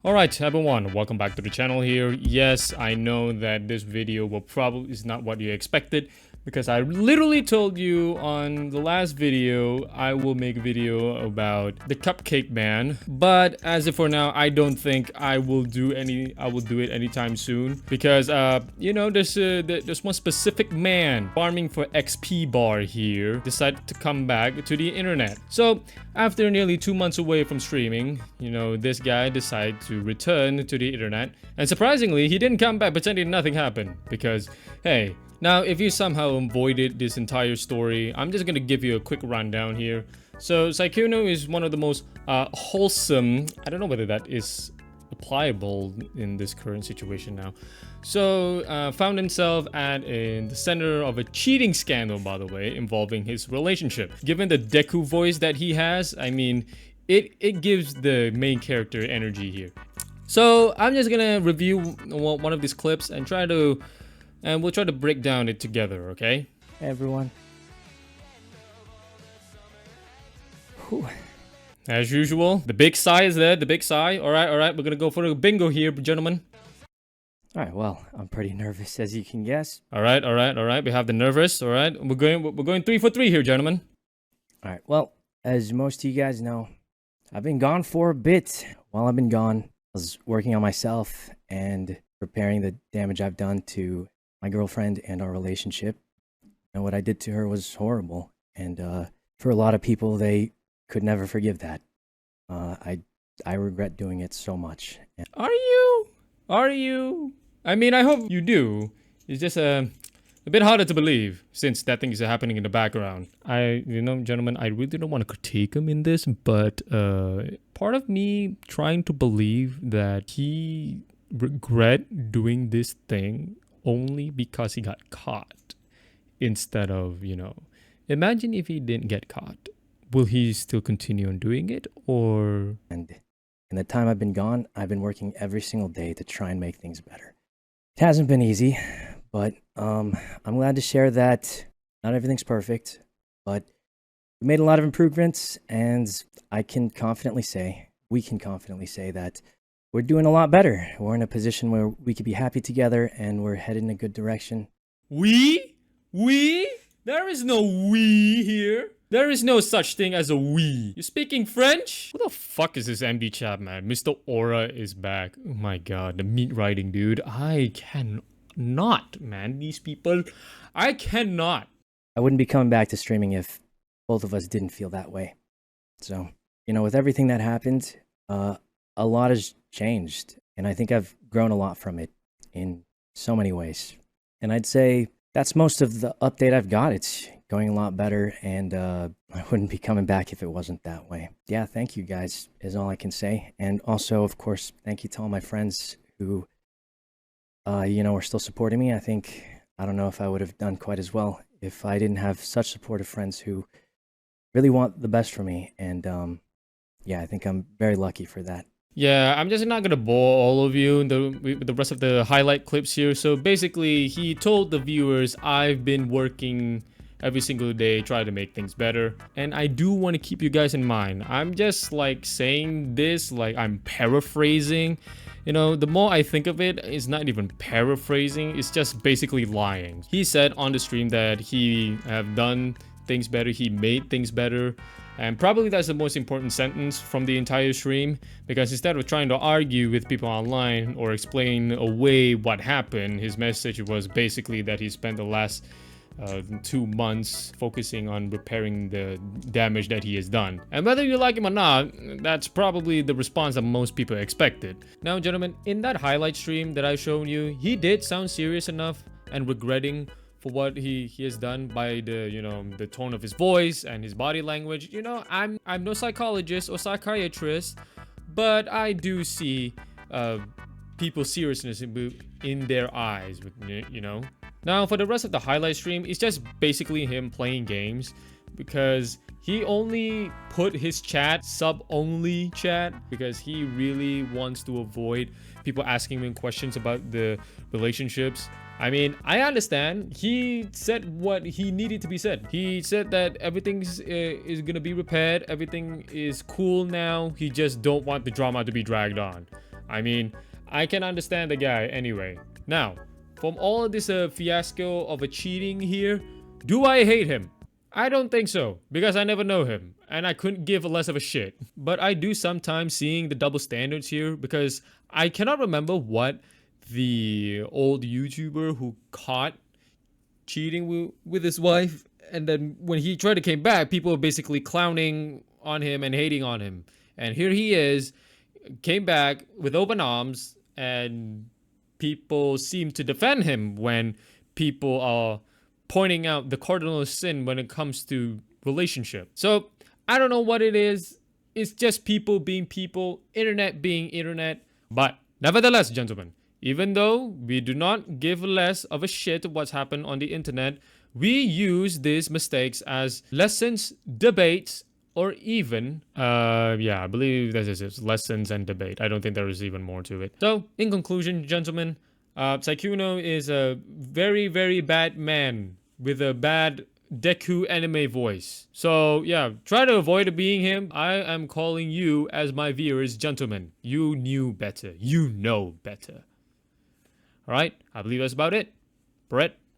Alright everyone, welcome back to the channel here. Yes, I know that this video will probably is not what you expected because I literally told you on the last video I will make a video about the Cupcake Man. But as of for now, I don't think I will do it anytime soon because you know, there's one specific man farming for XP bar here decided to come back to the internet. So after nearly 2 months away from streaming, you know, this guy decided to return to the internet. And surprisingly, he didn't come back pretending nothing happened. Because, hey, now if you somehow avoided this entire story, I'm just gonna give you a quick rundown here. So, Sykkuno is one of the most wholesome, I don't know whether that is applicable in this current situation now. So, found himself in the center of a cheating scandal, by the way, involving his relationship. Given the Deku voice that he has, I mean, it gives the main character energy here. So, I'm just gonna review one of these clips and we'll try to break down it together, okay? Hey everyone. Whew. As usual, the big sigh is there, the big sigh. Alright, we're gonna go for a bingo here, gentlemen. Alright, well, I'm pretty nervous as you can guess. Alright, we have the nervous, alright. We're going 3 for 3 here, gentlemen. Alright, well, as most of you guys know, I've been gone for a bit. While I've been gone, I was working on myself and repairing the damage I've done to my girlfriend and our relationship. And what I did to her was horrible. And for a lot of people, they could never forgive that. I regret doing it so much. Are you? I mean, I hope you do. It's just a bit harder to believe since that thing is happening in the background. You know, gentlemen, I really don't want to critique him in this, but part of me trying to believe that he regret doing this thing only because he got caught instead of, you know, imagine if he didn't get caught. Will he still continue on doing it, or? And in the time I've been gone, I've been working every single day to try and make things better. It hasn't been easy, but I'm glad to share that not everything's perfect, but we made a lot of improvements, and we can confidently say that we're doing a lot better. We're in a position where we could be happy together, and we're headed in a good direction. We? There is no we here. There is no such thing as a we. You speaking French? Who the fuck is this MD chat, man? Mr. Aura is back. Oh my god, the meat riding dude. I cannot, man. These people, I cannot. I wouldn't be coming back to streaming if both of us didn't feel that way. So, you know, with everything that happened, a lot has changed. And I think I've grown a lot from it in so many ways. And I'd say that's most of the update I've got. It's going a lot better, and I wouldn't be coming back if it wasn't that way. Yeah, thank you guys is all I can say. And also, of course, thank you to all my friends who, you know, are still supporting me. I don't know if I would have done quite as well if I didn't have such supportive friends who really want the best for me. And yeah, I think I'm very lucky for that. Yeah, I'm just not gonna bore all of you with the rest of the highlight clips here. So basically, he told the viewers, I've been working every single day, try to make things better. And I do want to keep you guys in mind. I'm just like saying this, like I'm paraphrasing. You know, the more I think of it, it's not even paraphrasing, it's just basically lying. He said on the stream that he have done things better, he made things better. And probably that's the most important sentence from the entire stream, because instead of trying to argue with people online or explain away what happened, his message was basically that he spent the last 2 months focusing on repairing the damage that he has done. And whether you like him or not, that's probably the response that most people expected. Now, gentlemen, in that highlight stream that I showed you, he did sound serious enough and regretting for what he has done by the, you know, the tone of his voice and his body language. You know, I'm no psychologist or psychiatrist, but I do see people's seriousness in their eyes, you know. Now, for the rest of the highlight stream, it's just basically him playing games, because he only put his chat sub-only chat because he really wants to avoid people asking him questions about the relationships. I mean, I understand. He said what he needed to be said. He said that everything is gonna be repaired. Everything is cool now. He just don't want the drama to be dragged on. I mean, I can understand the guy anyway. Now, from all of this fiasco of a cheating here, do I hate him? I don't think so, because I never know him, and I couldn't give less of a shit. But I do sometimes seeing the double standards here, because I cannot remember what the old YouTuber who caught cheating with his wife, and then when he tried to came back, people were basically clowning on him and hating on him. And here he is, came back with open arms, and people seem to defend him when people are pointing out the cardinal sin when it comes to relationship. So I don't know what it is. It's just people being people, internet being internet. But nevertheless, gentlemen, even though we do not give less of a shit what's happened on the internet, we use these mistakes as lessons, debates, or even, I believe this is it, lessons and debate. I don't think there is even more to it. So, in conclusion, gentlemen, Sykkuno is a very, very bad man with a bad Deku anime voice. So, yeah, try to avoid being him. I am calling you as my viewers, gentlemen. You knew better. You know better. Alright, I believe that's about it. Brett,